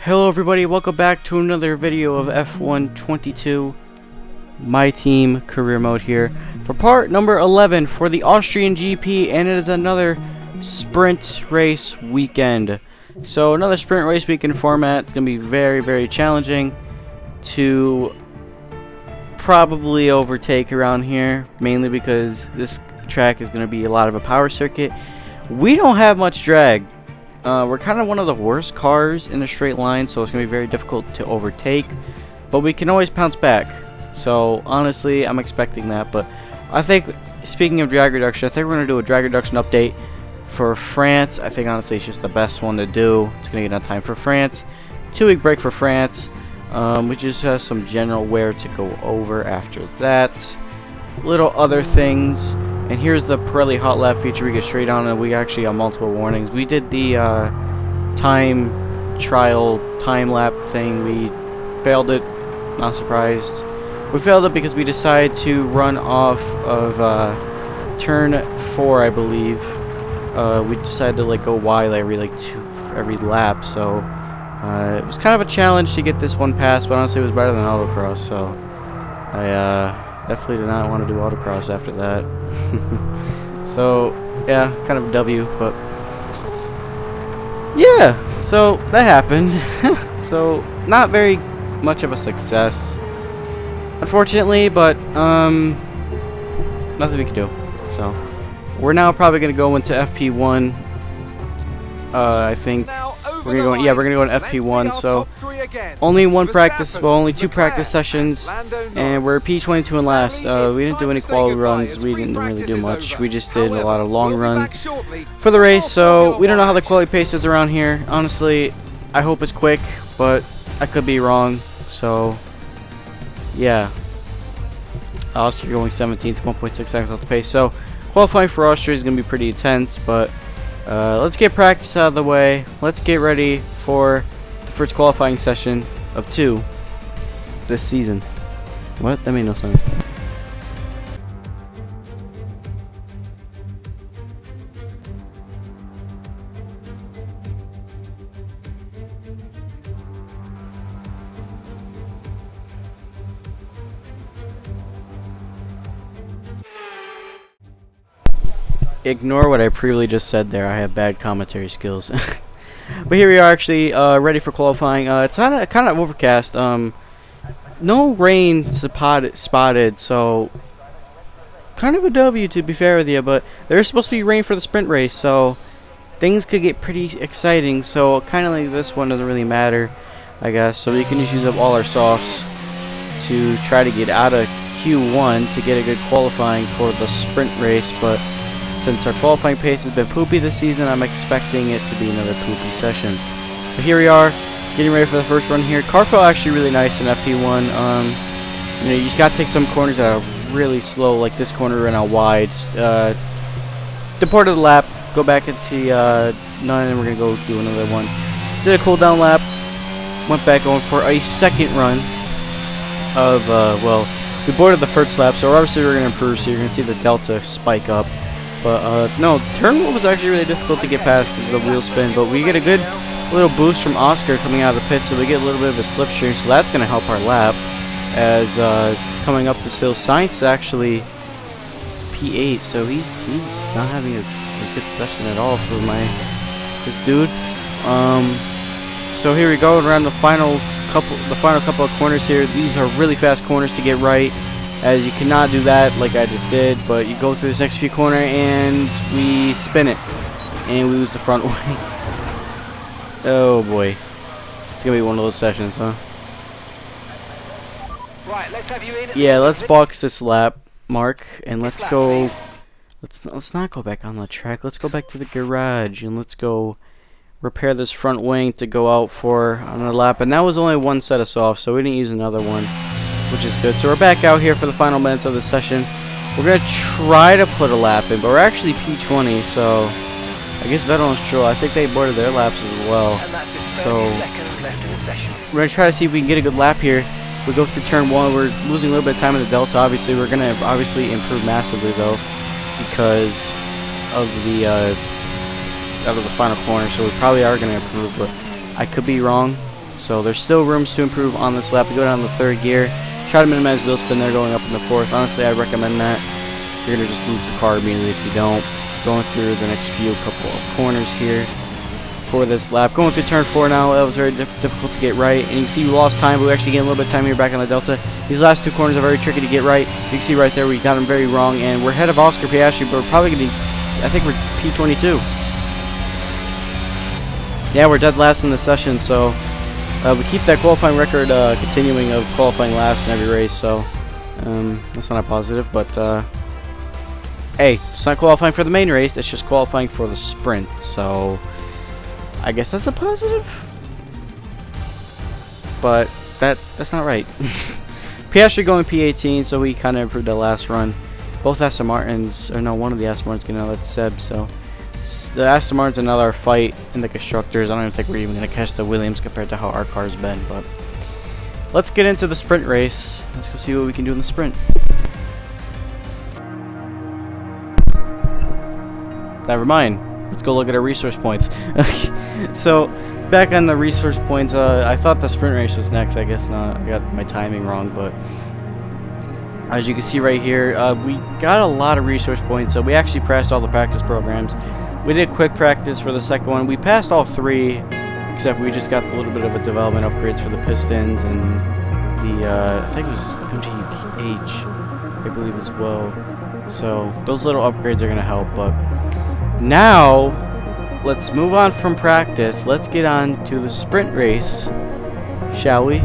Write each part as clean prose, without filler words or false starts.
Hello everybody, welcome back to another video of F1 22, my team career mode here, for part number 11 for the Austrian GP, and it is another sprint race weekend. So another sprint race weekend format. It's going to be very challenging to probably overtake around here, mainly because this track is going to be a lot of a power circuit. We don't have much drag. We're kind of one of the worst cars in a straight line, so it's going to be very difficult to overtake, but we can always bounce back. So honestly, I'm expecting that. But I think, speaking of drag reduction, I think we're going to do a drag reduction update for France. I think honestly it's just the best one to do. It's going to get enough time for France. 2-week break for France. We just have some general wear to go over after that. Little other things. And here's the Pirelli hot lap feature. We get straight on, and we actually got multiple warnings. We did the time trial time lap thing. We failed it. Not surprised. We failed it because we decided to run off of turn 4, I believe. We decided to go wide every lap. So it was kind of a challenge to get this one passed, but honestly it was better than autocross. So I definitely did not want to do autocross after that. So yeah, kind of a W, but yeah, so that happened. So not very much of a success, unfortunately, but nothing we can do. So we're now probably going to go into FP1. I think we're gonna go into FP1. So only one practice, well, only 2 practice sessions, and we're P22 and last. We didn't do any quality runs. We didn't really do much. We just did a lot of long runs for the race. So we don't know how the quality pace is around here. Honestly, I hope it's quick, but I could be wrong. So yeah, Austria going 17th, 1.6 seconds off the pace. So qualifying for Austria is gonna be pretty intense, but let's get practice out of the way. Let's get ready for the first qualifying session of 2 this season. What? That made no sense. Ignore what I previously just said there. I have bad commentary skills. But here we are, actually ready for qualifying. It's kind of overcast. No rain spotted, so kind of a W, to be fair with you. But there's supposed to be rain for the sprint race, so things could get pretty exciting. So kind of like this one doesn't really matter, I guess. So we can just use up all our softs to try to get out of Q1 to get a good qualifying for the sprint race. But since our qualifying pace has been poopy this season, I'm expecting it to be another poopy session. But here we are, getting ready for the first run here. Car felt actually really nice in FP1. You know, you just gotta take some corners that are really slow, like this corner ran out wide. Departed the lap, go back into 9, and we're gonna go do another one. Did a cool down lap, went back going for a second run of well, we boarded the first lap, so obviously we're gonna improve. So you're gonna see the delta spike up. But no, turn 1 was actually really difficult to get past because of the wheel spin, but we get a good little boost from Oscar coming out of the pit, so we get a little bit of a slipstream, so that's going to help our lap. As coming up this hill, Sainz actually P8, so he's not having a good session at all for this dude. So here we go around the final couple of corners here. These are really fast corners to get right, as you cannot do that like I just did, but you go through this next few corner and we spin it and we lose the front wing. Oh boy, it's gonna be one of those sessions, huh? Right, let's have you in. Yeah, let's box this lap, Mark, and let's go. Let's not go back on the track. Let's go back to the garage and let's go repair this front wing to go out for another lap. And that was only one set of softs, so we didn't use another one, which is good. So we're back out here for the final minutes of the session. We're going to try to put a lap in, but we're actually P20, so I guess Vettel and Stroll, I think they boarded their laps as well. And that's just 30 seconds left in the session. We're going to try to see if we can get a good lap here. We go through turn 1. We're losing a little bit of time in the delta, obviously. We're going to obviously improve massively, though, because of the final corner, so we probably are going to improve, but I could be wrong. So there's still rooms to improve on this lap. We go down the third gear. Try to minimize wheel spin there going up in the fourth. Honestly, I recommend that. You're going to just lose the car immediately if you don't. Going through the next couple of corners here for this lap. Going through turn 4 now. That was very difficult to get right. And you can see we lost time, but we actually gained a little bit of time here back on the Delta. These last 2 corners are very tricky to get right. You can see right there we got them very wrong. And we're ahead of Oscar Piastri, but we're probably going to be, I think we're P22. Yeah, we're dead last in the session, so we keep that qualifying record continuing of qualifying last in every race, so that's not a positive, but hey, it's not qualifying for the main race, it's just qualifying for the sprint, so I guess that's a positive, but that's not right. Piastri going P18, so we kind of improved the last run. Both Aston Martins, or no, one of the Aston Martins getting out of Seb, so the Aston Martin's another fight in the constructors. I don't even think we're even going to catch the Williams compared to how our car's been, but let's get into the sprint race. Let's go see what we can do in the sprint. Never mind. Let's go look at our resource points. So, back on the resource points, I thought the sprint race was next. I guess not. I got my timing wrong, but as you can see right here, we got a lot of resource points, so we actually passed all the practice programs. We did quick practice for the second one. We passed all 3, except we just got a little bit of a development upgrades for the pistons and the, I think it was MGH, I believe as well. So those little upgrades are going to help. But now, let's move on from practice. Let's get on to the sprint race, shall we?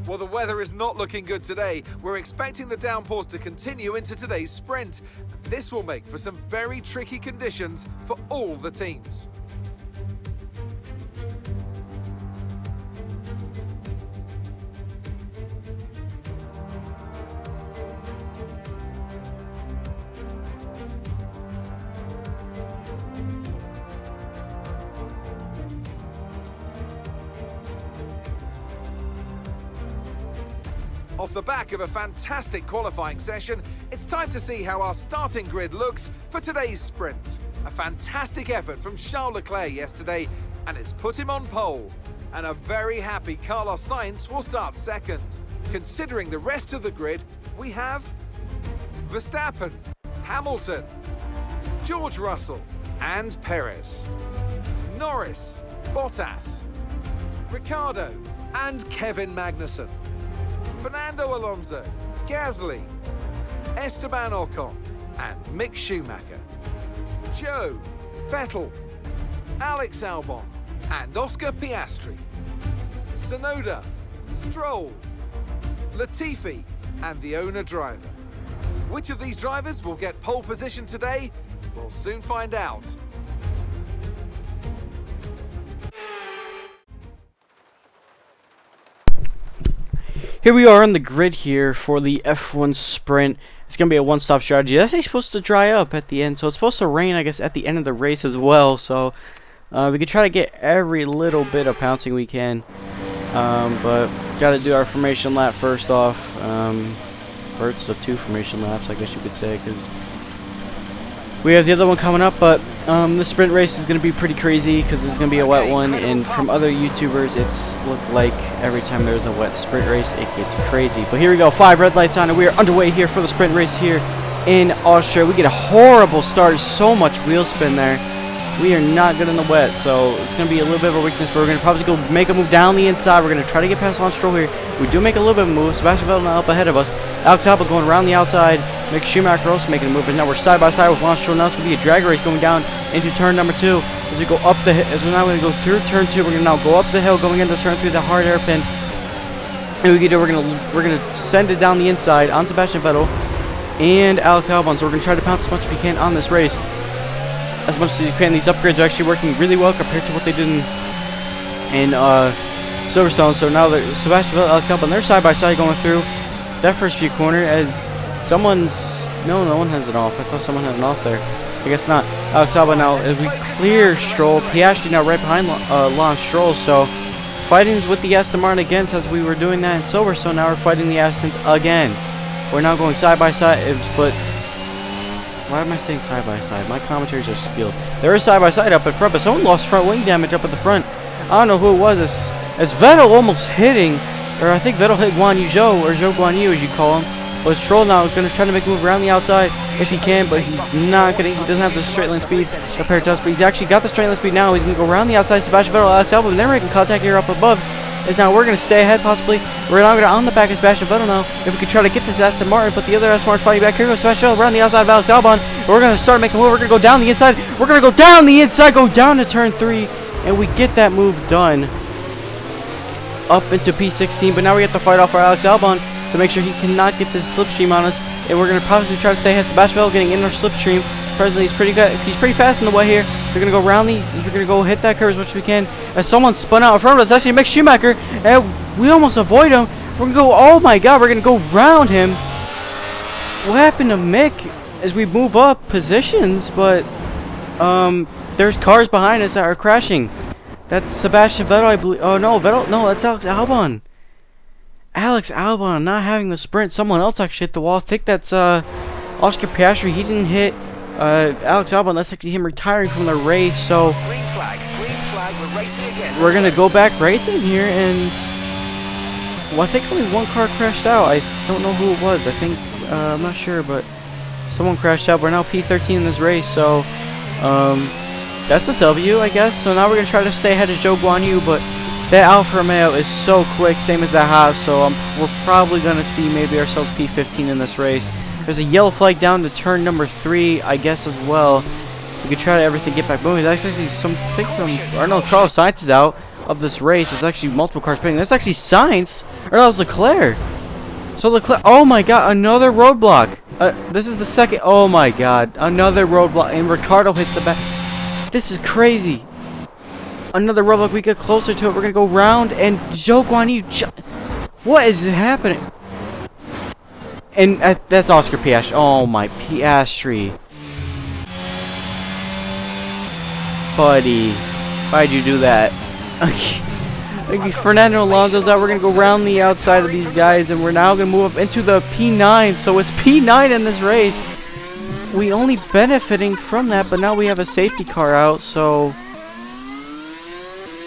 Well, the weather is not looking good today. We're expecting the downpours to continue into today's sprint. This will make for some very tricky conditions for all the teams. Off the back of a fantastic qualifying session, it's time to see how our starting grid looks for today's sprint. A fantastic effort from Charles Leclerc yesterday, and it's put him on pole. And a very happy Carlos Sainz will start second. Considering the rest of the grid, we have Verstappen, Hamilton, George Russell, and Perez, Norris, Bottas, Ricciardo, and Kevin Magnussen, Fernando Alonso, Gasly, Esteban Ocon, and Mick Schumacher, Joe, Vettel, Alex Albon, and Oscar Piastri, Tsunoda, Stroll, Latifi, and the owner-driver. Which of these drivers will get pole position today? We'll soon find out. Here we are on the grid here for the F1 sprint. It's going to be a one-stop strategy. That's actually supposed to dry up at the end, so it's supposed to rain, I guess, at the end of the race as well. So we can try to get every little bit of pouncing we can, but got to do our formation lap first off. First of 2 formation laps, I guess you could say, because we have the other one coming up, but the sprint race is going to be pretty crazy because it's going to be a wet one, and from other YouTubers, it's looked like every time there's a wet sprint race, it gets crazy. But here we go, 5 red lights on, and we are underway here for the sprint race here in Austria. We get a horrible start, so much wheel spin there. We are not good in the wet, so it's going to be a little bit of a weakness, but we're going to probably go make a move down the inside. We're going to try to get past Lance Stroll here. We do make a little bit of a move. Sebastian Vettel now up ahead of us. Alex Albon going around the outside. Mick Schumacher also making a move, but now we're side by side with Lance Stroll. Now it's going to be a drag race going down into turn number 2. As we go up the hill, as we're now going to go through turn 2, we're going to now go up the hill going into turn 3, the hard hairpin. And we're going to send it down the inside on Sebastian Vettel and Alex Albon. So we're going to try to pounce as much as we can on this race. As much as you can. These upgrades are actually working really well compared to what they did in Silverstone. So now that Sebastian Vettel, Alex Albon, they're side by side going through that first few corner. As someone's no one has it off. I thought someone had it off there. I guess not. Alex Albon now as we clear Stroll. Piastri now right behind Lance Stroll. So fightings with the Aston Martin against as we were doing that in Silverstone. Now we're fighting the Aston again. We're now going side by side, but Why am I saying side by side? My commentaries are skilled. There is side by side up in front, but someone lost front wing damage up at the front. I don't know who it was. As Vettel almost hitting, or I think Vettel hit Guan Yu Zhou, or Zhou Guan Yu as you call him. But Stroll now is going to try to make a move around the outside if he can, but he's not going to. He doesn't have the straight line speed compared to us, but he's actually got the straight line speed now. He's going to go around the outside. Sebastian Vettel, Alex Albon, they're making contact here up above. Is now we're going to stay ahead possibly. We're now going to on the back of Sebastian Vettel now. If we can try to get this Aston Martin, but the other Aston Martin's fighting back. Here goes Sebastian Vettel around the outside of Alex Albon. We're going to start making a move. We're going to go down the inside. We're going to go down the inside, go down to turn 3, and we get that move done up into P16. But now we have to fight off our Alex Albon to make sure he cannot get this slipstream on us. And we're going to probably try to stay ahead. Sebastian Vettel getting in our slipstream. Presently, he's pretty good. He's pretty fast in the way here. We're going to go around we're going to go hit that curve as much as we can. As someone spun out in front of us, actually Mick Schumacher, and we almost avoid him. We're going to go, oh my god, we're going to go round him. What happened to Mick as we move up positions? But, there's cars behind us that are crashing. That's Sebastian Vettel, I believe. Oh no, Vettel, no, that's Alex Albon. Alex Albon not having the sprint. Someone else actually hit the wall. I think that's Oscar Piastri. He didn't hit Alex Albon. That's actually him retiring from the race. So Green flag, we're racing again. we're gonna go back racing here, and well, I think only one car crashed out. I don't know who it was. I think I'm not sure, but someone crashed out. We're now P13 in this race, so that's a W, I guess. So now we're gonna try to stay ahead of Zhou Guan Yu, but that Alfa Romeo is so quick, same as that Haas, so we're probably going to see maybe ourselves P15 in this race. There's a yellow flag down to turn number 3, I guess, as well. We could try to everything get back moving. There's actually Carlos Sainz is out of this race. There's actually multiple cars pitting. There's actually Sainz, or that was Leclerc. So Leclerc, oh my god, another roadblock. This is the second, oh my god, another roadblock, and Ricardo hits the back. This is crazy. Another roadblock, we get closer to it. We're gonna go round, and Zhou Guan Yu. What is happening? And that's Oscar Piastri. Oh my Piastri, buddy, why'd you do that? Fernando Alonso's out. We're gonna go round the outside of these guys, and we're now gonna move up into the P9. So it's P9 in this race. We only benefiting from that, but now we have a safety car out, so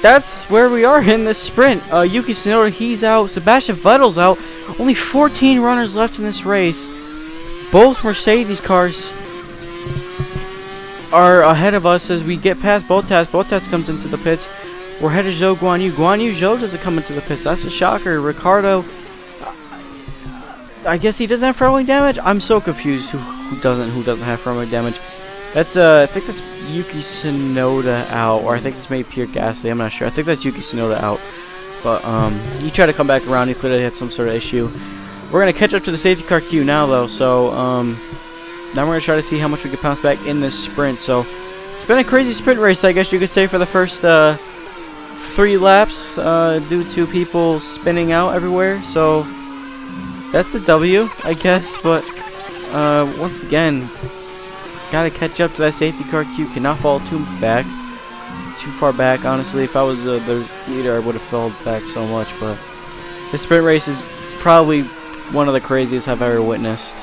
that's where we are in this sprint. Yuki Tsunoda, he's out. Sebastian Vettel's out. Only 14 runners left in this race. Both Mercedes cars are ahead of us as we get past Bottas. Bottas comes into the pits. We're headed to Zhou Guan Yu. Guan Yu Zhou doesn't come into the pits. That's a shocker. Ricardo, I guess he doesn't have front wing damage. I'm so confused. Who doesn't have front wing damage? That's I think that's Yuki Tsunoda out, or I think it's maybe Pierre Gasly. I'm not sure. I think that's Yuki Tsunoda out. But he tried to come back around. He clearly had some sort of issue. We're gonna catch up to the safety car queue now, though. So now we're gonna try to see how much we can bounce back in this sprint. So it's been a crazy sprint race, I guess you could say, for the first 3 laps due to people spinning out everywhere. So that's the W, I guess. But once again, gotta catch up to that safety car queue. Cannot fall too far back. Honestly, if I was the leader, I would have fell back so much. But this sprint race is probably one of the craziest I've ever witnessed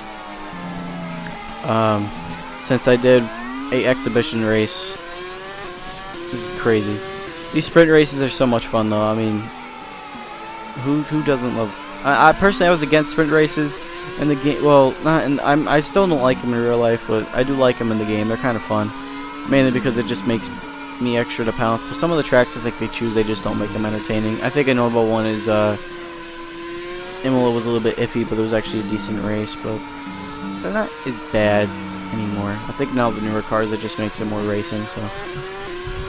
since I did a exhibition race. This is crazy. These sprint races are so much fun, though. I mean, who doesn't love? I personally, I was against sprint races in the game. Well, not, and I still don't like them in real life, but I do like them in the game. They're kind of fun, mainly because it just makes me extra to pounce. But some of the tracks I think they choose, they just don't make them entertaining. I think a notable one is Imola was a little bit iffy, but it was actually a decent race. But they're not as bad anymore. I think now the newer cars, it just makes it more racing. So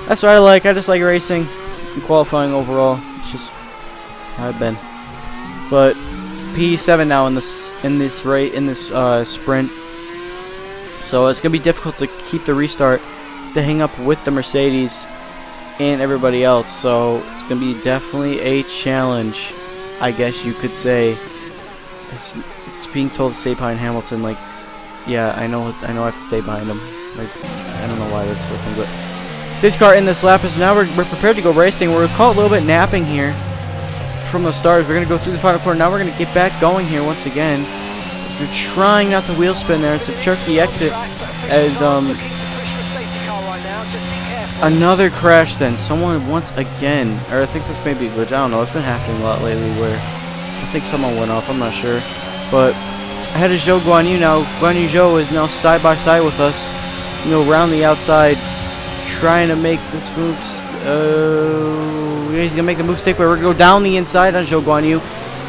that's what I like. I just like racing and qualifying overall. It's just how I've been. But P7 now in this sprint, so it's gonna be difficult to keep the restart to hang up with the Mercedes and everybody else. So it's gonna be definitely a challenge, I guess you could say. It's being told to stay behind Hamilton. Like, yeah, I know I have to stay behind him. Like, I don't know why that's the thing, but safety car in this lap is now we're prepared to go racing. We're caught a little bit napping here from the start. We're gonna go through the final corner. Now we're gonna get back going here once again. We're trying not to wheel spin there. It's a tricky exit. As Looking to push the safety car right now. Just be careful. another crash then. Someone once again, or I think this may be a glitch, I don't know, it's been happening a lot lately where I think someone went off, I'm not sure. But ahead of Zhou Guan Yu now. Guan Yu Zhou is now side by side with us. You know, around the outside, trying to make this move. Yeah, he's gonna make a move stick, but we're gonna go down the inside on Zhou Guan Yu.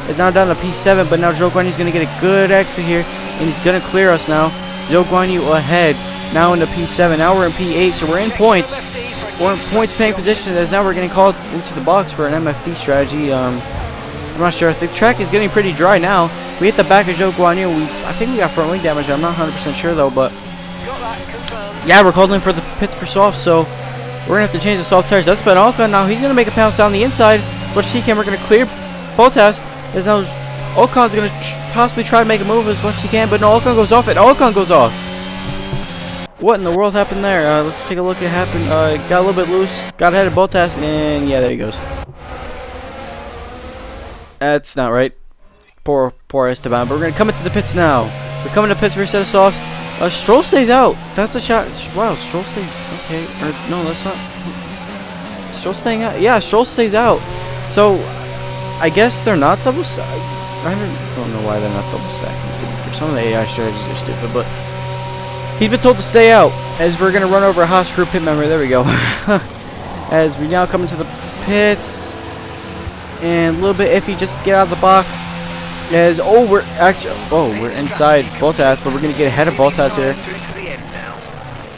It's now down to P7, but now Zhou Guan Yu's gonna get a good exit here, and he's gonna clear us now. Zhou Guan Yu ahead, now into P7. Now we're in P8, so we're in points. We're in points paying position, as now we're getting called into the box for an MFD strategy. I'm not sure. I think the track is getting pretty dry now. We hit the back of Zhou Guan Yu. I think we got front wing damage. I'm not 100% sure though, but yeah, we're called in for the pits for soft, so we're gonna have to change the soft tires. That's been Alcon now. He's gonna make a pounce down the inside, but T-Cam, we're gonna clear Bottas. As now Ocon's gonna possibly try to make a move as much as he can, but no, Ocon goes off it. Ocon goes off. What in the world happened there? Let's take a look at what happened. Got a little bit loose, got ahead of Bottas, and yeah, there he goes. That's not right. Poor Esteban. But we're gonna come into the pits now. We're coming to pits for a set of softs. Stroll stays out. That's a shot. Wow, Stroll stays. Okay, or no, that's not. Stroll staying out. Yeah, Stroll stays out. So I guess they're not double stack. I don't know why they're not double stacking. Some of the AI strategies are stupid, but he's been told to stay out. As we're gonna run over a Haas crew pit member. There we go. As we now come into the pits, and a little bit iffy. Just get out of the box. As we're inside Bottas, but we're gonna get ahead of Bottas here.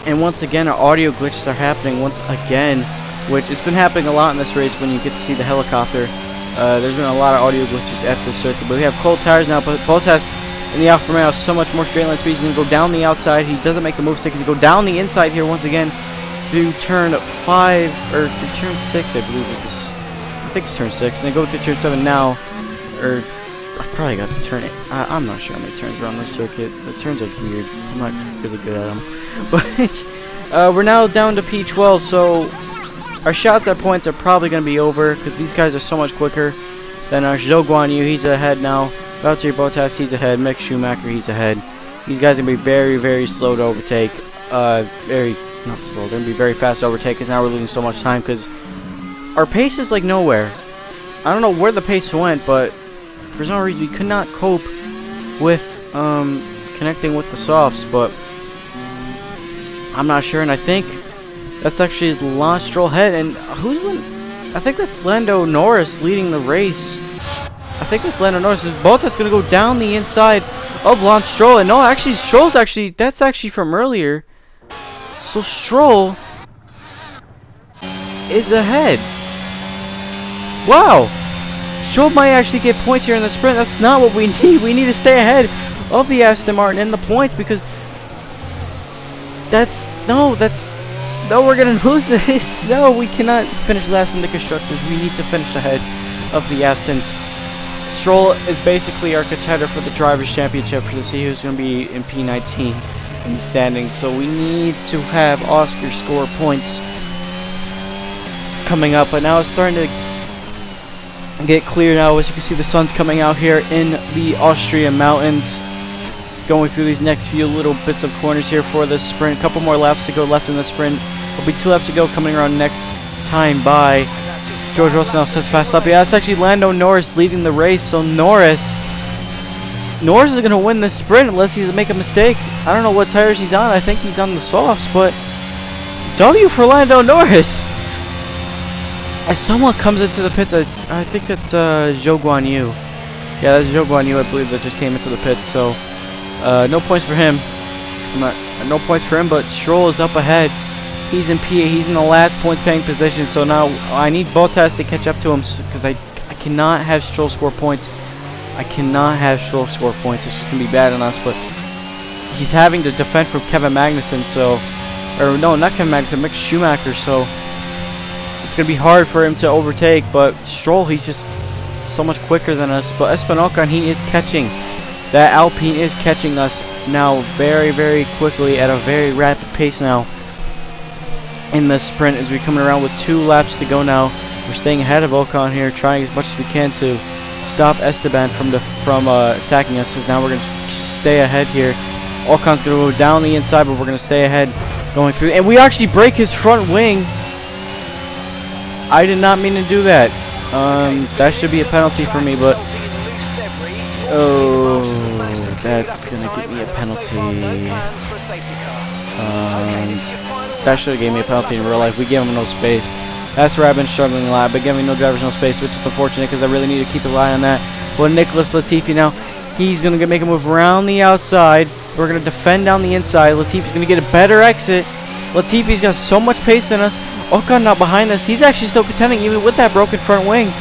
And once again, our audio glitches are happening once again, which it's been happening a lot in this race when you get to see the helicopter. There's been a lot of audio glitches at this circuit, but we have cold tires now. But Bottas in the Alfa Romeo has so much more straight line speed. He's gonna go down the outside. He doesn't make a move stick. He's gonna go down the inside here once again to turn 5 or to turn 6, I believe. I think it's turn 6, and then go to turn 7 now, or I probably got to turn it. I'm not sure how many turns are on this circuit. The turns are weird. I'm not really good at them. But we're now down to P12, so our shots at points are probably going to be over because these guys are so much quicker than our Zhou Guan Yu. He's ahead now. Valtteri Bottas, he's ahead. Mick Schumacher, he's ahead. These guys are going to be very, very slow to overtake. Not slow. They're going to be very fast to overtake because now we're losing so much time because our pace is like nowhere. I don't know where the pace went, but for some reason we could not cope with connecting with the softs, but I'm not sure. And I think that's actually Lance Stroll head, and who's win? I think that's Lando Norris leading the race. I think that's Lando Norris. Is Bottas gonna go down the inside of Lance Stroll? And no, actually that's actually from earlier. So Stroll is ahead. Wow. Stroll might actually get points here in the sprint. That's not what we need. We need to stay ahead of the Aston Martin in the points because no, we're gonna lose this. No, we cannot finish last in the constructors. We need to finish ahead of the Astons. Stroll is basically our contender for the Drivers' Championship to see who's gonna be in P19 in the standings. So we need to have Oscar score points coming up, but now it's starting to get clear now. As you can see, the sun's coming out here in the Austrian mountains, going through these next few little bits of corners here for the sprint. A couple more laps to go left in the sprint. There'll be 2 laps to go coming around next time by. George Russell now sets fast up. Yeah, it's actually Lando Norris leading the race. So Norris is going to win this sprint unless he make a mistake. I don't know what tires he's on. I think he's on the softs, but W for Lando Norris. As someone comes into the pits, I think it's Zhou Guan Yu. Yeah, that's Zhou Guan Yu, I believe, that just came into the pits. So no points for him. No points for him, but Stroll is up ahead. He's in P8. He's in the last point paying position. So now I need Bottas to catch up to him because I cannot have Stroll score points. I cannot have Stroll score points. It's just going to be bad on us. But he's having to defend from Kevin Magnussen. So, or no, not Kevin Magnussen, Mick Schumacher. So it's going to be hard for him to overtake. But Stroll, he's just so much quicker than us. But Esteban Ocon, he is catching. That Alpine is catching us now very, very quickly at a very rapid pace now in the sprint as we're coming around with 2 laps to go now. We're staying ahead of Ocon here, trying as much as we can to stop Esteban from attacking us. Because now we're going to stay ahead here Ocon's going to go down the inside, but we're going to stay ahead going through. And we actually break his front wing. I did not mean to do that. That should be a penalty for me, but... Oh, that's going to give me a penalty. That should have gave me a penalty in real life. We gave him no space. That's where I've been struggling a lot. But giving no drivers no space, which is unfortunate because I really need to keep an eye on that. But Nicholas Latifi now, he's going to make a move around the outside. We're going to defend down the inside. Latifi's going to get a better exit. Latifi's got so much pace in us. Ocon not behind us. He's actually still contending even with that broken front wing.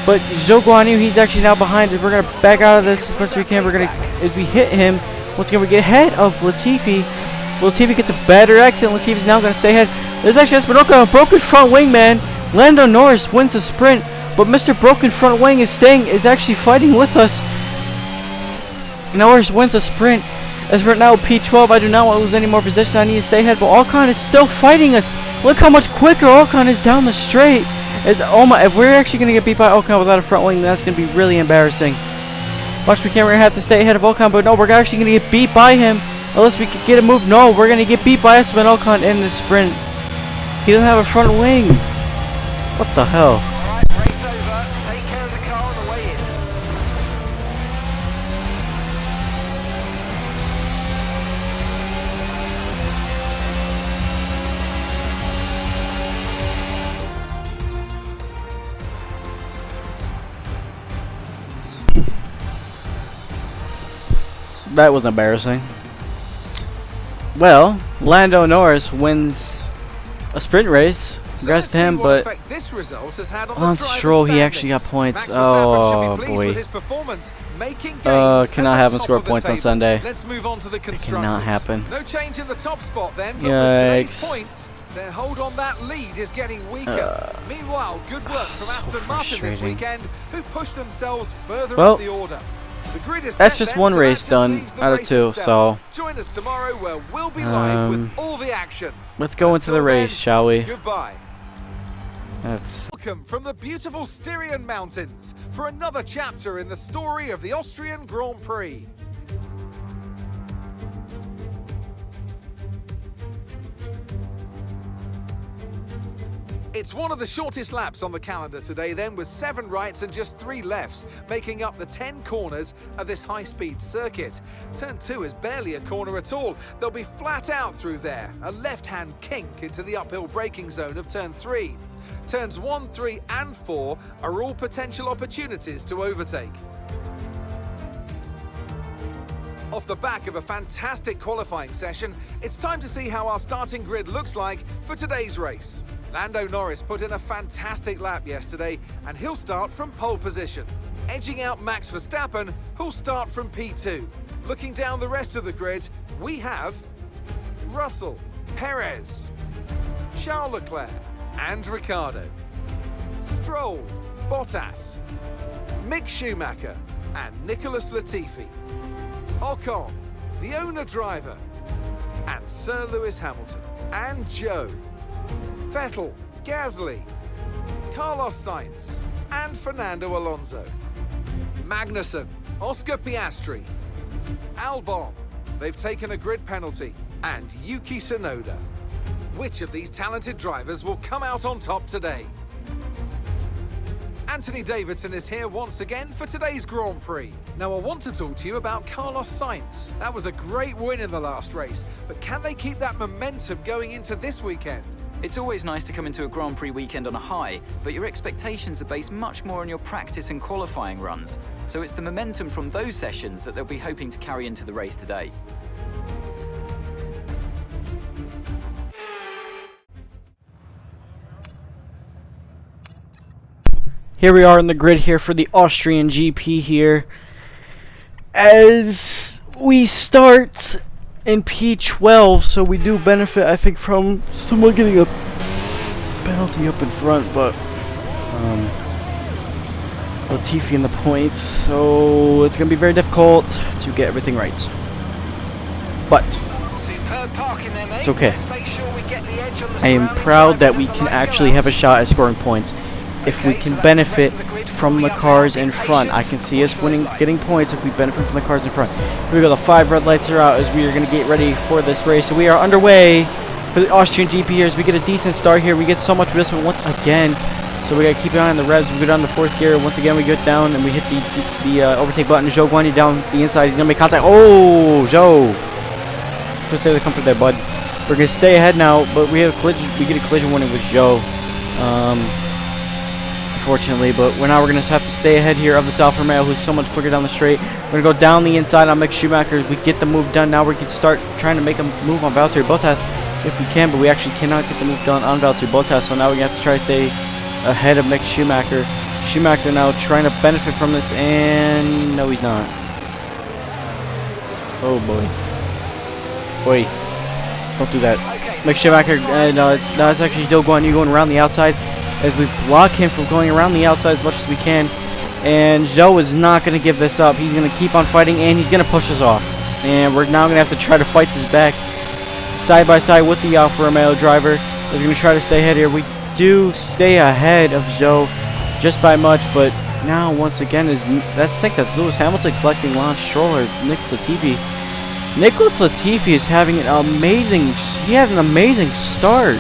But Zhou Guanyu, he's actually now behind us. We're going to back out of this as much as we can. We're going to, if we hit him, once again we get ahead of Latifi. Latifi gets a better exit. Latifi's now going to stay ahead. There's actually Espinoca, a broken front wing, man. Lando Norris wins the sprint, but Mr. Broken Front Wing is actually fighting with us. Norris wins the sprint. As we're now P12, I do not want to lose any more position. I need to stay ahead, but Ocon is still fighting us. Look how much quicker Ocon is down the straight. Oh my, if we're actually going to get beat by Ocon without a front wing, that's going to be really embarrassing. Watch, we can't really have to stay ahead of Ocon, but no, we're actually going to get beat by him. Unless we can get a move. No, we're going to get beat by Esteban Ocon in the sprint. He doesn't have a front wing. What the hell? Alright, race over. Take care of the car on the way in. That was embarrassing. Well, Lando Norris wins a sprint race. Congrats to him, but on Stroll, he actually got points. Oh boy. Cannot have him score points on Sunday. Let's move on to the constructors. Cannot happen. No change in the top spot then, but with today's points, their hold on that lead is getting weaker. Meanwhile, good work from Aston Martin this weekend, who pushed themselves further up the order. The grid is that's set just then, one so race that done leaves the out of race 2, itself. so Join us tomorrow where we'll be live with all the action. let's go into the Until race, then, shall we? Goodbye. That's Welcome from the beautiful Styrian Mountains for another chapter in the story of the Austrian Grand Prix. It's one of the shortest laps on the calendar today then, with 7 rights and just 3 lefts, making up the 10 corners of this high-speed circuit. Turn 2 is barely a corner at all. They'll be flat out through there, a left-hand kink into the uphill braking zone of turn 3. Turns 1, 3 and 4 are all potential opportunities to overtake. Off the back of a fantastic qualifying session, it's time to see how our starting grid looks like for today's race. Lando Norris put in a fantastic lap yesterday, and he'll start from pole position, edging out Max Verstappen, who'll start from P2. Looking down the rest of the grid, we have Russell, Perez, Charles Leclerc and Ricciardo, Stroll, Bottas, Mick Schumacher and Nicholas Latifi, Ocon, the owner driver, and Sir Lewis Hamilton, and Joe, Vettel, Gasly, Carlos Sainz, and Fernando Alonso, Magnussen, Oscar Piastri, Albon, they've taken a grid penalty, and Yuki Tsunoda. Which of these talented drivers will come out on top today? Anthony Davidson is here once again for today's Grand Prix. Now I want to talk to you about Carlos Sainz. That was a great win in the last race, but can they keep that momentum going into this weekend? It's always nice to come into a Grand Prix weekend on a high, but your expectations are based much more on your practice and qualifying runs. So it's the momentum from those sessions that they'll be hoping to carry into the race today. Here we are in the grid here for the Austrian GP here. As we start in P12, so we do benefit, I think, from someone getting a penalty up in front, but Latifi in the points, so it's going to be very difficult to get everything right. But Superb parking there, mate. it's okay. Let's make sure we get the edge on the I am surrounding proud that drivers we as the can lights go actually out. have a shot at scoring points. if we can benefit from the cars in front. I can see us winning, getting points if we benefit from the cars in front. Here we go. The 5 red lights are out as we are going to get ready for this race. So we are underway for the Austrian GP here as we get a decent start here. We get so much for this one once again. So we got to keep an eye on the revs. We go down to 4th gear. Once again, we get down and we hit the overtake button. Zhou Guanyu down the inside. He's going to make contact. Oh, Zhou. Just stay the comfort there, bud. We're going to stay ahead now, but we have a collision. We get a collision warning with Zhou. Unfortunately, but now we're going to have to stay ahead here of this Alfa Romeo, who's so much quicker down the straight. We're going to go down the inside on Mick Schumacher. We get the move done. Now we can start trying to make a move on Valtteri Bottas if we can, but we actually cannot get the move done on Valtteri Bottas, so now we have to try to stay ahead of Mick Schumacher. Schumacher now trying to benefit from this, and no, he's not. Oh boy. Boy. Don't do that. Mick Schumacher, no, it's actually Zhou Guanyu going around the outside as we block him from going around the outside as much as we can. And Zhou is not going to give this up. He's going to keep on fighting, and he's going to push us off. And we're now going to have to try to fight this back side by side with the Alfa Romeo driver. We're going to try to stay ahead here. We do stay ahead of Zhou just by much, but now once again I think that's Lewis Hamilton collecting Lance Stroll or Nicholas Latifi. Nicholas Latifi is having an amazing, he had an amazing start.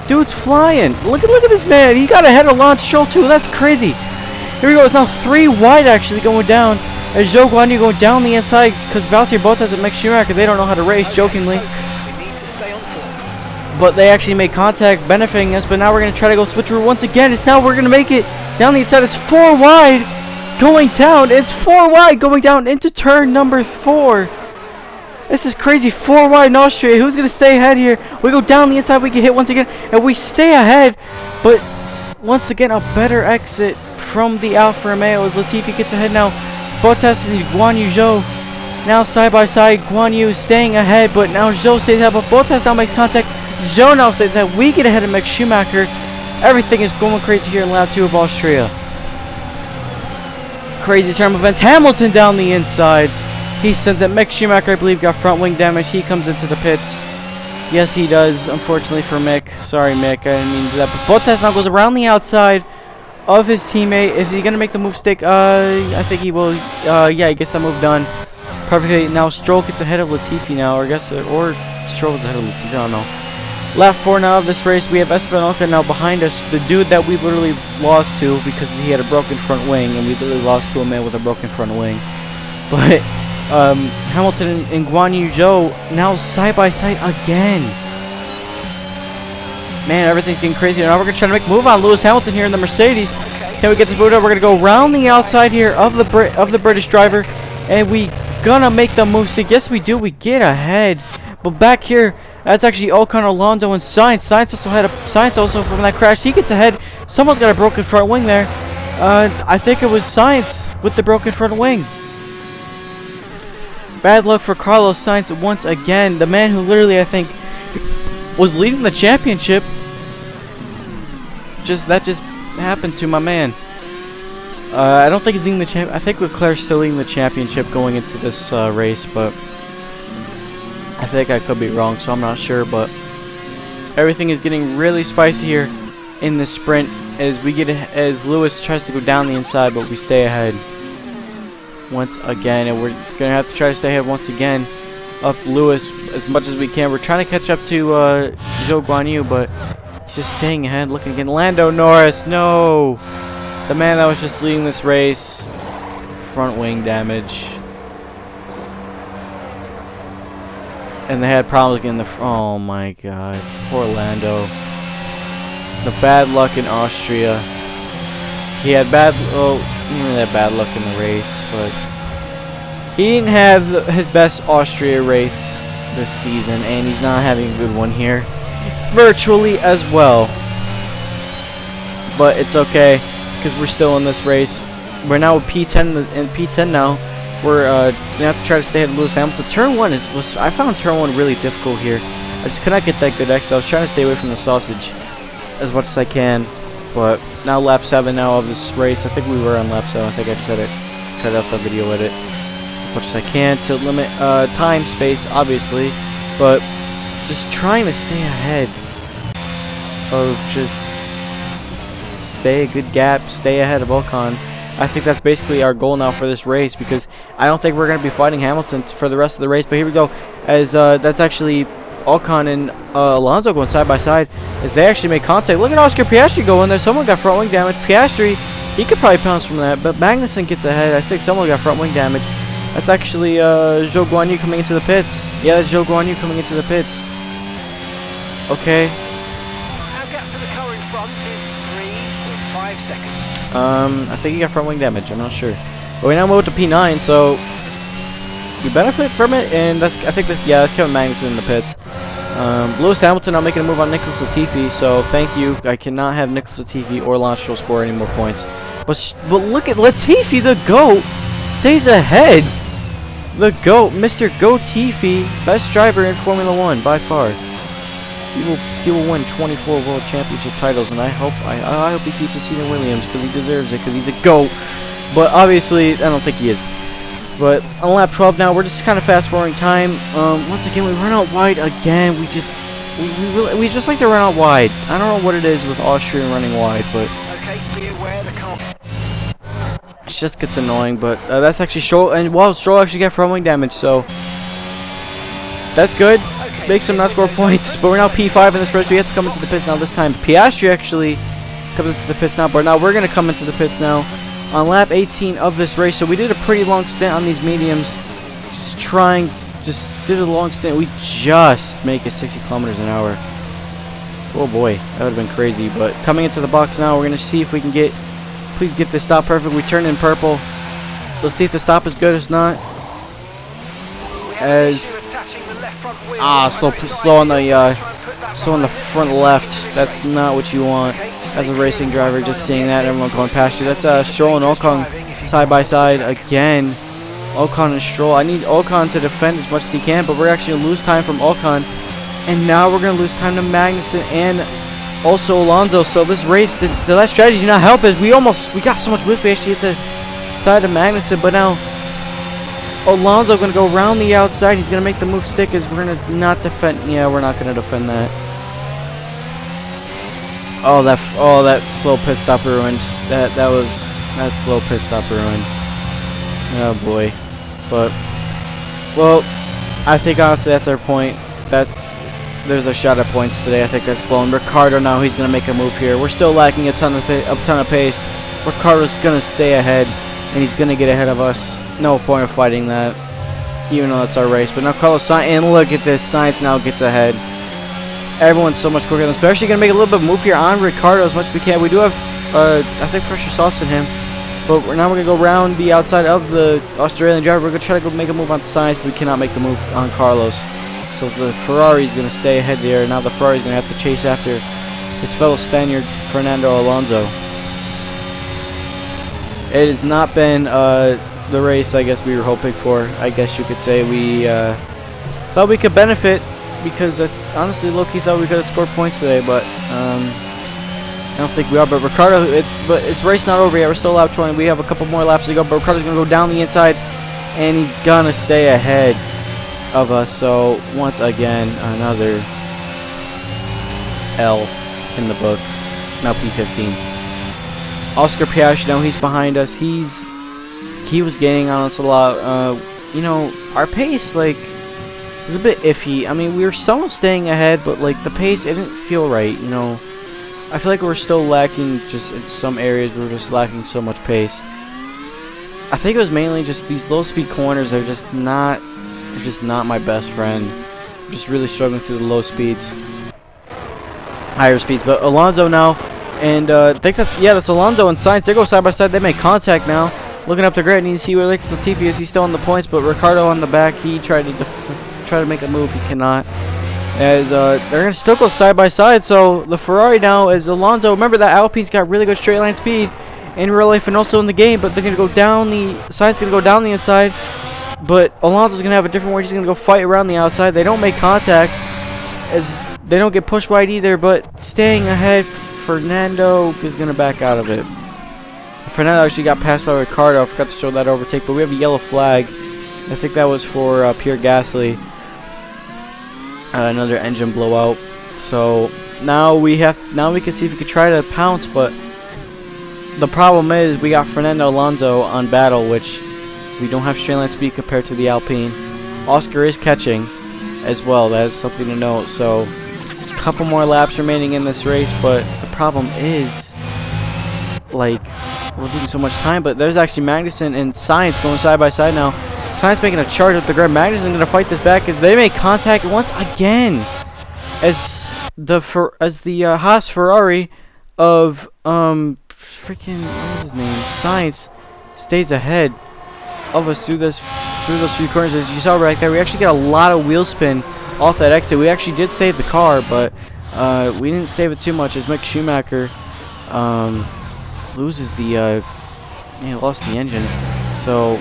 Dude's flying. Look at this man. He got ahead of Lance Stroll too. That's crazy. Here we go. It's now 3 wide actually going down. As Zhou Guanyu going down the inside because Valtteri Bottas and Mick Schumacher, they don't know how to race, jokingly. But they actually made contact, benefiting us. But now we're going to try to go switch through once again. It's now we're going to make it down the inside. It's 4 wide going down. It's 4 wide going down into turn number 4. This is crazy. 4 wide in Austria. Who's going to stay ahead here? We go down the inside. We get hit once again. And we stay ahead. But once again, a better exit from the Alfa Romeo as Latifi gets ahead now. Bottas and Guanyu Zhou now side by side. Guanyu staying ahead, but now Zhou stays ahead. But Bottas now makes contact. Zhou now says that we get ahead of Mick Schumacher. Everything is going crazy here in lap 2 of Austria. Crazy turn of events. Hamilton down the inside. He sent that Mick Schumacher, I believe, got front wing damage. He comes into the pits. Yes, he does, unfortunately for Mick. Sorry, Mick, I didn't mean to do that. But Bottas now goes around the outside of his teammate. Is he going to make the move stick? I think he will. Yeah, he gets that move done perfectly. Now Stroll gets ahead of Latifi now, or Stroll is ahead of Latifi, I don't know. Lap 4 now of this race, we have Esteban Ocon now behind us, the dude that we literally lost to because he had a broken front wing, and we literally lost to a man with a broken front wing. But Hamilton and Guanyu Zhou now side by side again. Man, everything's getting crazy. Now we're going to try to make a move on Lewis Hamilton here in the Mercedes. Can we get this move up? We're going to go around the outside here of the British driver, and we gonna make the move stick. Yes, we do. We get ahead, but back here, that's actually Ocon, Alonso, and Sainz. Sainz also from that crash, he gets ahead. Someone's got a broken front wing there. I think it was Sainz with the broken front wing. Bad luck for Carlos Sainz once again. The man who literally, I think, was leading the championship. That just happened to my man. I don't think he's leading the champ. I think Leclerc's still leading the championship going into this race, but I think I could be wrong, so I'm not sure. But everything is getting really spicy here in the sprint as Lewis tries to go down the inside, but we stay ahead once again, and we're gonna have to try to stay ahead once again of Lewis as much as we can. We're trying to catch up to Zhou Guanyu, but he's just staying ahead. Looking again, Lando Norris, no, the man that was just leading this race, front wing damage. And they had problems getting oh my god, poor Lando. The bad luck in Austria. He had he didn't have bad luck in the race, but he didn't have his best Austria race this season, and he's not having a good one here, virtually as well. But it's okay, because we're still in this race. We're now with P10, and P10 now. We're gonna have to try to stay ahead of Lewis Hamilton. Turn 1 I found turn 1 really difficult here. I just could not get that good exit. I was trying to stay away from the sausage as much as I can. But now lap 7 now of this race. I think we were on lap 7. I think I said it. Cut out the video edit as much as I can to limit time, space, obviously. But just trying to stay ahead of just stay a good gap, stay ahead of Ocon. I think that's basically our goal now for this race, because I don't think we're going to be fighting Hamilton for the rest of the race. But here we go, as that's actually Ocon and Alonso going side by side as they actually make contact. Look at Oscar Piastri going there. Someone got front wing damage. Piastri, he could probably pounce from that, but Magnussen gets ahead. I think someone got front wing damage. That's actually Zhou Guanyu coming into the pits. Yeah, that's Zhou Guanyu coming into the pits. Okay. Our gap to the car in front is 3.5 seconds. I think he got front wing damage. I'm not sure. But we now move to P9, so we benefit from it. And that's, I think this, yeah, that's Kevin Magnussen in the pits. Lewis Hamilton now making a move on Nicholas Latifi, so thank you. I cannot have Nicholas Latifi or Lance Stroll score any more points. But look at Latifi, the GOAT, stays ahead. The GOAT, Mr. Latifi, best driver in Formula 1 by far. He will win 24 World Championship titles, and I hope he keeps the seat in Williams, because he deserves it, because he's a GOAT. But obviously, I don't think he is. But on lap 12 now, we're just kind of fast forwarding time. Once again, we run out wide again. We just like to run out wide. I don't know what it is with Austria running wide, but Okay, be aware the car. it just gets annoying. But that's actually Stroll, and wow, Stroll actually got front wing damage, so that's good. Okay, Makes him not score points. But we're now P5 in this race. We have to come into the pits now. This time, Piastri actually comes into the pits now. But now we're gonna come into the pits now on lap 18 of this race. So we did a pretty long stint on these mediums, just did a long stint. We just make it 60 kilometers an hour. Oh boy, that would have been crazy. But coming into the box now, we're gonna see if we can please get this stop perfect. We turn in purple. Let's see if the stop is good. It's not. As slow on the front left. That's not what you want as a racing driver. Just seeing that, everyone going past you. That's Stroll and Ocon side by side again. Ocon and Stroll. I need Ocon to defend as much as he can, but we're actually gonna lose time from Ocon, and now we're gonna lose time to Magnussen and also Alonso. So this race, the last strategy did not help us. We got so much whip actually at the side of Magnussen, but now Alonso gonna go around the outside. He's gonna make the move stick, as we're gonna not defend. Yeah, we're not gonna defend that. Oh, that slow pit stop ruined. That slow pit stop ruined. Oh boy. But well, I think honestly that's our point. There's a shot at points today. I think that's blown. Ricardo now, he's gonna make a move here. We're still lacking a ton of pace. Ricardo's gonna stay ahead, and he's gonna get ahead of us. No point of fighting that, even though that's our race. But now Carlos Sainz, and look at this, Sainz now gets ahead. Everyone's so much quicker than us. We're actually gonna make a little bit of move here on Ricardo as much as we can. We do have, I think, pressure sauce in him. But now we're gonna go around the outside of the Australian driver. We're gonna try to go make a move on Sainz, but we cannot make the move on Carlos. So the Ferrari's gonna stay ahead there. Now the Ferrari's gonna have to chase after his fellow Spaniard Fernando Alonso. It has not been the race I guess we were hoping for. I guess you could say we thought we could benefit, because honestly, low-key thought we could have scored points today, but I don't think we are. But Ricardo, it's race not over yet. We're still lap 20. We have a couple more laps to go, but Ricardo's gonna go down the inside, and he's gonna stay ahead of us. So once again, another L in the book. Now P15. Oscar Piastri, now he's behind us. He was gaining on us a lot. You know, our pace, like, was a bit iffy. I mean, we were somewhat staying ahead, but like the pace, it didn't feel right. You know, I feel like we're still lacking, just in some areas we're just lacking so much pace. I think it was mainly just these low speed corners. They're just not my best friend. I'm just really struggling through the low speeds, higher speeds. But Alonso now, and I think that's Alonso and Sainz. They go side by side. They make contact now. Looking up the grid, and you see where Latifi is. He's still on the points, but Ricardo on the back. He tried to make a move. He cannot. As they're gonna still go side by side. So the Ferrari now is Alonso. Remember that Alpine's got really good straight line speed in real life and also in the game. But they're gonna go down the Sainz gonna go down the inside. But Alonso's gonna have a different way. He's gonna go fight around the outside. They don't make contact, as they don't get pushed wide either. But staying ahead, Fernando is gonna back out of it. Fernando actually got passed by Ricardo. I forgot to show that overtake, but we have a yellow flag. I think that was for Pierre Gasly. Another engine blowout. So now we can see if we can try to pounce, but the problem is we got Fernando Alonso on battle, which we don't have straight line speed compared to the Alpine. Oscar is catching as well. That is something to note. So a couple more laps remaining in this race, but the problem is, like, we're losing so much time. But there's actually Magnussen and Sainz going side by side now. Sainz making a charge up the grid. Magnussen going to fight this back as they make contact once again. As the Haas Ferrari of freaking, what was his name, Sainz, stays ahead of us through those few corners. As you saw right there, we actually got a lot of wheel spin off that exit. We actually did save the car, but we didn't save it too much as Mick Schumacher loses the he lost the engine. So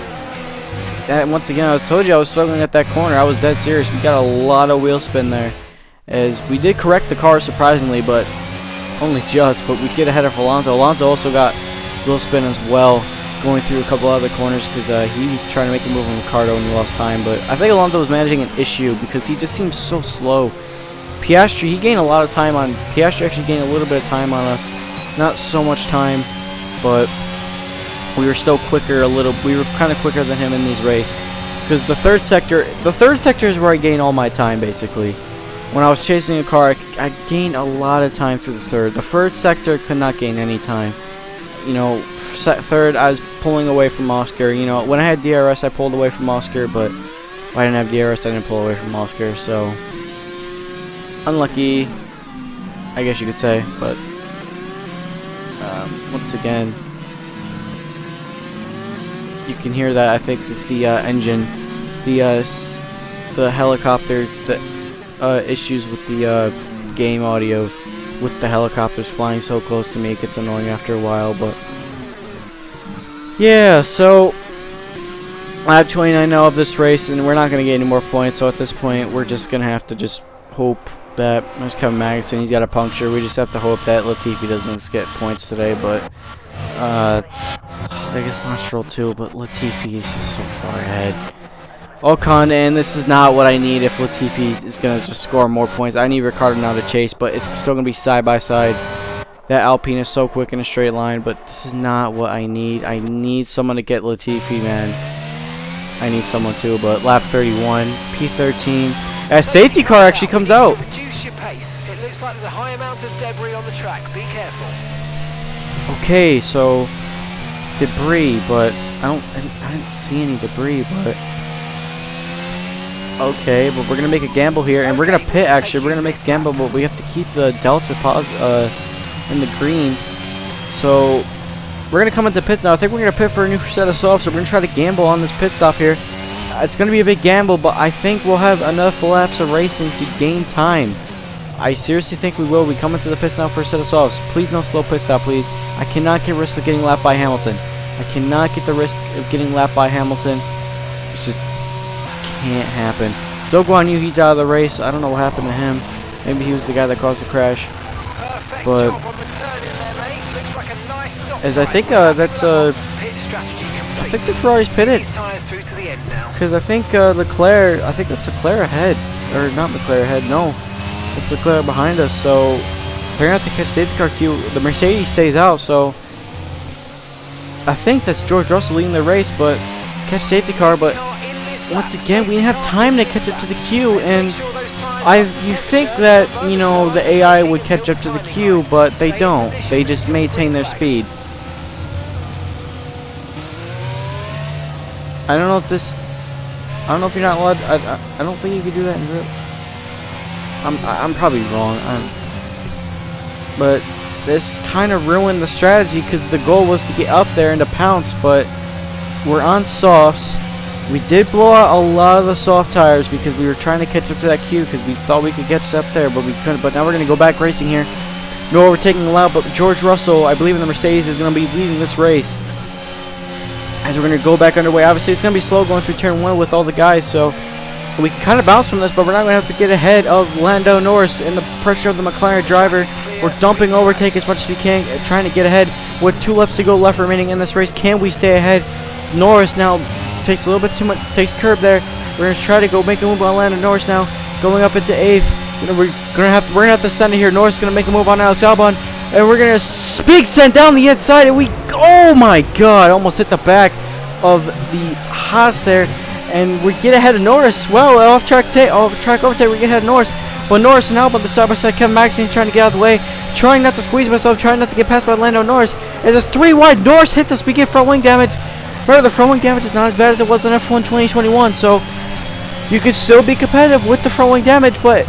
that, once again, I told you I was struggling at that corner. I was dead serious. We got a lot of wheel spin there, as we did correct the car surprisingly, but only just. But we get ahead of Alonso. Alonso also got wheel spin as well, going through a couple other corners because he was trying to make a move on Ricardo and he lost time. But I think Alonso was managing an issue because he just seems so slow. Piastri, he gained a lot of time on. Piastri actually gained a little bit of time on us, not so much time, but we were still quicker a little. We were kind of quicker than him in these races because the third sector is where I gain all my time basically. When I was chasing a car, I gained a lot of time through the third. The first sector could not gain any time. You know, third I was pulling away from Oscar. You know, when I had DRS I pulled away from Oscar, but if I didn't have DRS I didn't pull away from Oscar. So unlucky, I guess you could say. But once again, you can hear that. I think it's the engine, the helicopter, the issues with the game audio with the helicopters flying so close to me. It gets annoying after a while, but yeah. So lap 29 now of this race, and we're not going to get any more points. So at this point, we're just going to have to just hope that there's Kevin Magnussen. He's got a puncture. We just have to hope that Latifi doesn't get points today, but I guess not Stroll too, but Latifi is just so far ahead. Ocon, and this is not what I need if Latifi is going to just score more points. I need Ricardo now to chase, but it's still going to be side by side. That Alpine is so quick in a straight line, but this is not what I need. I need someone to get Latifi, man. I need someone too, but lap 31, P13. A safety car actually comes out. Reduce your pace. It looks like there's a high amount of debris on the track. Be careful. Okay, so debris, but I didn't see any debris, but okay, but we're gonna make a gamble here, and we're gonna pit. Actually, we're gonna make a gamble, but we have to keep the delta in the green. So we're gonna come into pits now. I think we're gonna pit for a new set of softs. So we're gonna try to gamble on this pit stop here. It's gonna be a big gamble, but I think we'll have enough laps of racing to gain time. I seriously think we will. We come into the pits now for a set of softs. Please no slow pit stop, please. I cannot get risk of getting lapped by Hamilton. I cannot get the risk of getting lapped by Hamilton. It's just can't happen. Zhou Guanyu, he's out of the race. I don't know what happened to him. Maybe he was the guy that caused the crash. Perfect But job on the turn in there, mate. Looks like a nice stop. as I think that's pit strategy complete. I think the Ferrari's pitted. These tires through to the end now. Because I think Leclerc, I think that's Leclerc ahead. Or not Leclerc ahead, no. It's Leclerc behind us, so they're going to have to catch safety car queue. The Mercedes stays out, so I think that's George Russell leading the race, but catch safety car. But once again, we didn't have time to catch up to the queue, and you think that, you know, the AI would catch up to the queue, but they don't. They just maintain their speed. I don't know if this, I don't know if you're not allowed, I don't think you can do that in real. I'm probably wrong. But this kind of ruined the strategy because the goal was to get up there and to pounce, but we're on softs. We did blow out a lot of the soft tires because we were trying to catch up to that queue because we thought we could catch up there, but we couldn't. But now we're going to go back racing here. No overtaking allowed, but George Russell, I believe in the Mercedes, is going to be leading this race. As we're going to go back underway. Obviously, it's going to be slow going through turn 1 with all the guys, so we can kind of bounce from this, but we're not going to have to get ahead of Lando Norris in the pressure of the McLaren driver. We're dumping overtake as much as we can, trying to get ahead with 2 laps to go left remaining in this race. Can we stay ahead? Norris now takes a little bit too much, takes curb there. We're going to try to go make a move on Lando Norris now, going up into 8th. You know, we're gonna have to send it here. Norris is gonna make a move on Alex Albon. and we're gonna big send down the inside, and we, oh my god, almost hit the back of the Haas there, and we get ahead of Norris as well. Off track overtake, we get ahead of Norris, but Norris and Albon the side by side. Kevin Magnussen trying to get out of the way, trying not to squeeze myself, trying not to get past by Lando Norris. And there's 3 wide. Norris hits us. We get front wing damage. Remember, the front wing damage is not as bad as it was in F1 2021, so you can still be competitive with the front wing damage, but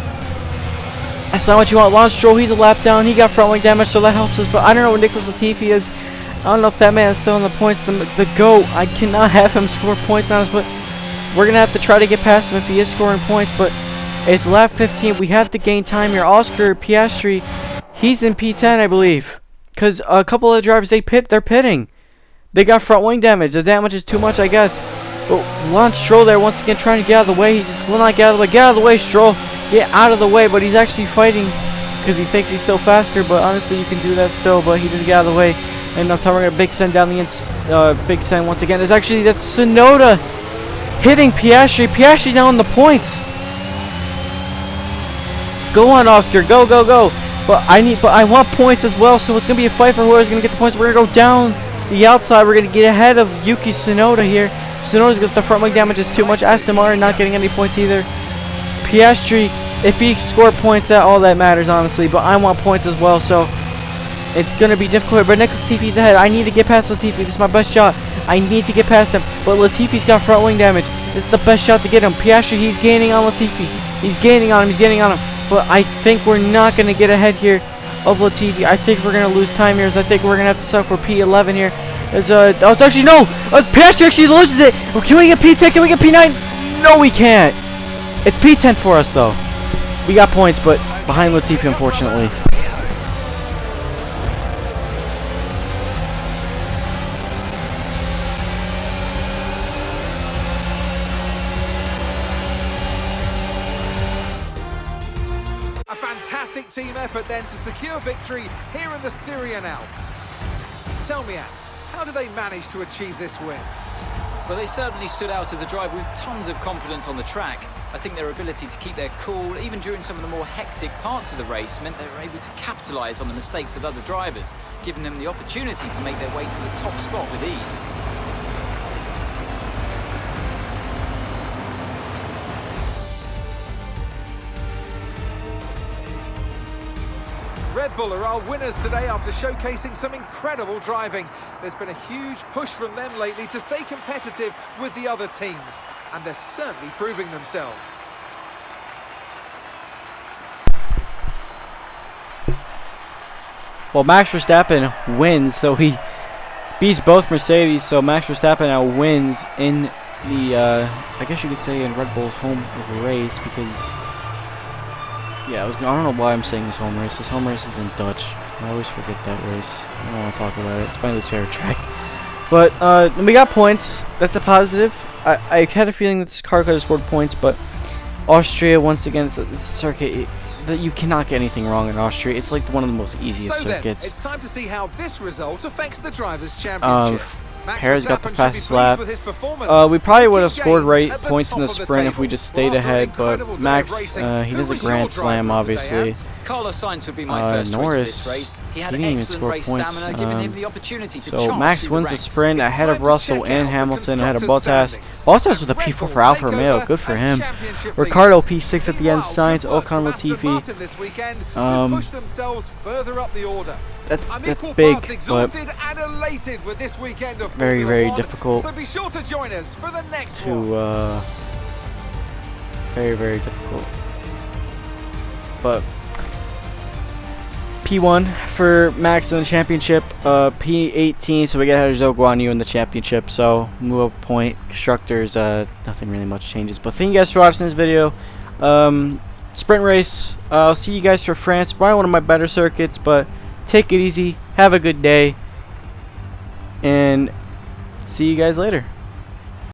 that's not what you want. Lance Stroll, he's a lap down. He got front wing damage, so that helps us. But I don't know what Nicholas Latifi is. I don't know if that man is still in the points. The GOAT, I cannot have him score points on us, but we're going to have to try to get past him if he is scoring points. But it's lap 15. We have to gain time here. Oscar Piastri, he's in P10, I believe. Because a couple of the drivers, they're pitting. They got front wing damage. The damage is too much, I guess. But Lance Stroll there, once again, trying to get out of the way. He just will not get out of the way. Get out of the way, Stroll. Get out of the way. But he's actually fighting because he thinks he's still faster. But honestly, you can do that still. But he doesn't get out of the way. And I'm talking about Big Send down the Big Send once again. That's Tsunoda hitting Piastri. Piastri's now in the points. Go on, Oscar. Go, go, go. But I want points as well. So it's gonna be a fight for whoever's gonna get the points. We're gonna go down the outside. We're gonna get ahead of Yuki Tsunoda here. Tsunoda's got the front wing damage is too much. Aston Martin not getting any points either. Piastri, if he scored points, that all that matters, honestly. But I want points as well, so it's gonna be difficult. But Nicholas Latifi's ahead. I need to get past Latifi. This is my best shot. I need to get past him. But Latifi's got front wing damage. This is the best shot to get him. Piastri, he's gaining on Latifi. He's gaining on him. He's gaining on him. But I think we're not gonna get ahead here of Latifi. I think we're gonna lose time here. I think we're gonna have to settle for P11 here. There's it's actually no. Piastri actually loses it. Can we get P10? Can we get P9? No, we can't. It's P10 for us though. We got points, but behind Latifi, unfortunately. A fantastic team effort then to secure victory here in the Styrian Alps. Tell me, Ant, how did they manage to achieve this win? Well, they certainly stood out as a drive with tons of confidence on the track. I think their ability to keep their cool, even during some of the more hectic parts of the race, meant they were able to capitalise on the mistakes of other drivers, giving them the opportunity to make their way to the top spot with ease. Red Bull are our winners today after showcasing some incredible driving. There's been a huge push from them lately to stay competitive with the other teams, and they're certainly proving themselves. Well, Max Verstappen wins, so he beats both Mercedes, so Max Verstappen now wins in the, I guess you could say in Red Bull's home race, because yeah, I don't know why I'm saying this home race. This home race is in Dutch. I always forget that race. I don't want to talk about it. It's my least favorite track. But we got points. That's a positive. I had a feeling that this car could have scored points, but Austria, once again, it's a circuit that you cannot get anything wrong in Austria. It's like one of the most easiest circuits. Then, it's time to see how this result affects the Drivers' Championship. Perez got the fastest lap. We probably would have scored points in the sprint if we just stayed ahead, but Max, he does a grand slam, obviously. Carlos Sainz would be my first Norris, choice for this race. He had didn't even excellent score race points. stamina, giving him the opportunity to So Max wins the sprint ahead of Russell and Hamilton, ahead of Bottas. Bottas with a P4 for Alfa Romeo, good for him. Ricardo P6 at the end, Sainz, Ocon, Latifi. That's big, but very, very difficult So be sure to join us for the next to very, very difficult. But P1 for Max in the championship, P18, so we get ahead of Zhou Guanyu in the championship, so move up a point. Constructors, nothing really much changes. But thank you guys for watching this video. Sprint race, I'll see you guys for France, probably one of my better circuits, but take it easy, have a good day, and see you guys later.